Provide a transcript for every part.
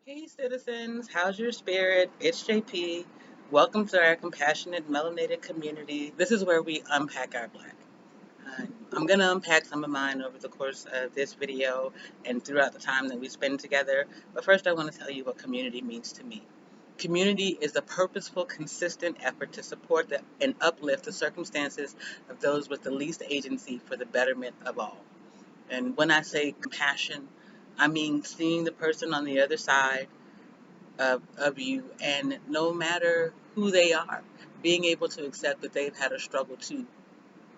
Hey citizens, how's your spirit? It's JP. Welcome to our compassionate melanated community. This is where we unpack our black. I'm going to unpack some of mine over the course of this video and throughout the time that we spend together. But first I want to tell you what community means to me. Community is the purposeful, consistent effort to support and uplift the circumstances of those with the least agency for the betterment of all. And when I say compassion, I mean seeing the person on the other side of you, and no matter who they are, being able to accept that they've had a struggle too.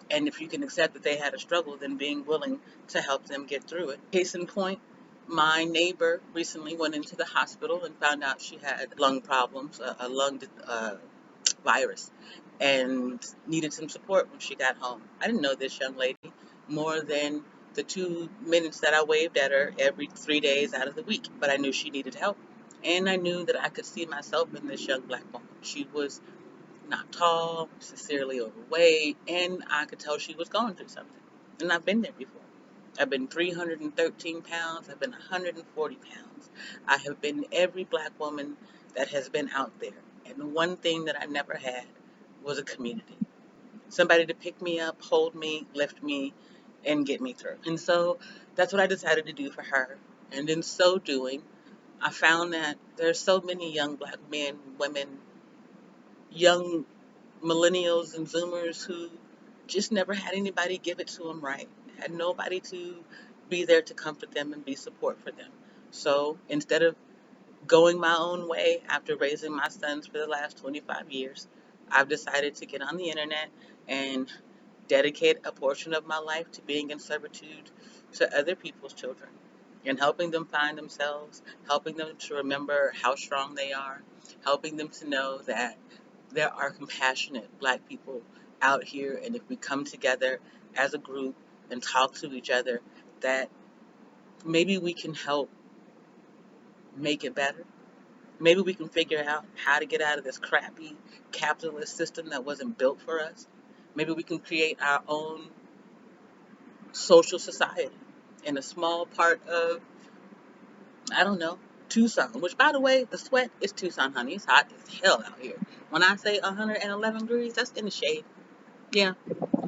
And if you can accept that they had a struggle, then being willing to help them get through it. Case in point, my neighbor recently went into the hospital and found out she had lung problems, a lung virus, and needed some support when she got home. I didn't know this young lady more than the 2 minutes that I waved at her every 3 days out of the week, but I knew she needed help. And I knew that I could see myself in this young black woman. She was not tall, sincerely overweight, and I could tell she was going through something. And I've been there before. I've been 313 pounds. I've been 140 pounds. I have been every black woman that has been out there. And the one thing that I never had was a community. Somebody to pick me up, hold me, lift me, and get me through. And so that's what I decided to do for her. And in so doing, I found that there's so many young black men, women, young millennials and Zoomers who just never had anybody give it to them right, had nobody to be there to comfort them and be support for them. So instead of going my own way after raising my sons for the last 25 years, I've decided to get on the internet and dedicate a portion of my life to being in servitude to other people's children and helping them find themselves, helping them to remember how strong they are, helping them to know that there are compassionate black people out here, and if we come together as a group and talk to each other, that maybe we can help make it better. Maybe we can figure out how to get out of this crappy capitalist system that wasn't built for us. Maybe we can create our own social society in a small part of, I don't know, Tucson, which by the way, the sweat is Tucson, honey. It's hot as hell out here. When I say 111 degrees, that's in the shade. Yeah.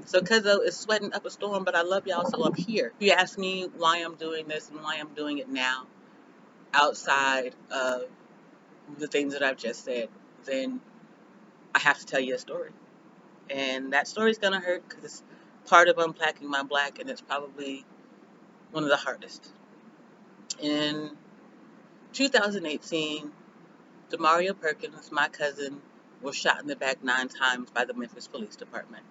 So Cuzzo is sweating up a storm, but I love y'all, so I'm here. If you ask me why I'm doing this and why I'm doing it now, outside of the things that I've just said, then I have to tell you a story. And that story's gonna hurt because it's part of unpacking my black, and it's probably one of the hardest. In 2018, Demario Perkins, my cousin, was shot in the back 9 times by the Memphis Police Department.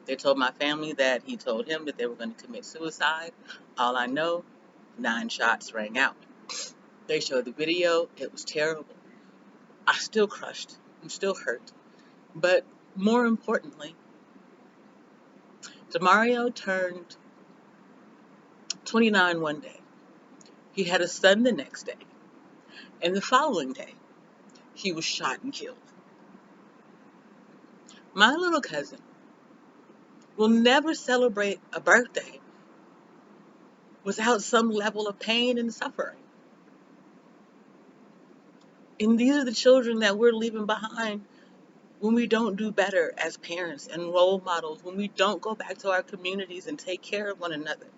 They told my family that he told him that they were going to commit suicide. All I know, 9 shots rang out. They showed the video. It was terrible. I'm still crushed. I'm still hurt. But more importantly, Demario turned 29 one day. He had a son the next day. And the following day, he was shot and killed. My little cousin will never celebrate a birthday without some level of pain and suffering. And these are the children that we're leaving behind when we don't do better as parents and role models, when we don't go back to our communities and take care of one another,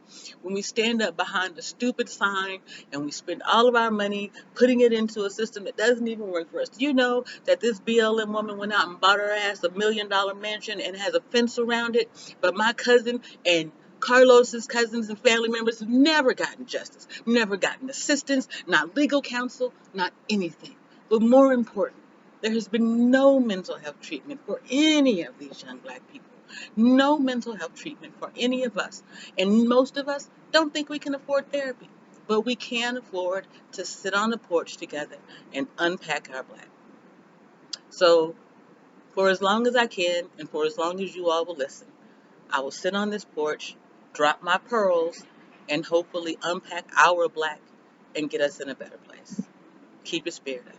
when we stand up behind a stupid sign and we spend all of our money putting it into a system that doesn't even work for us. Do you know that this BLM woman went out and bought her ass $1 million mansion and has a fence around it, but my cousin and Carlos's cousins and family members have never gotten justice, never gotten assistance, not legal counsel, not anything. But more important, there has been no mental health treatment for any of these young black people. No mental health treatment for any of us. And most of us don't think we can afford therapy. But we can afford to sit on the porch together and unpack our black. So for as long as I can, and for as long as you all will listen, I will sit on this porch, drop my pearls, and hopefully unpack our black and get us in a better place. Keep your spirit up.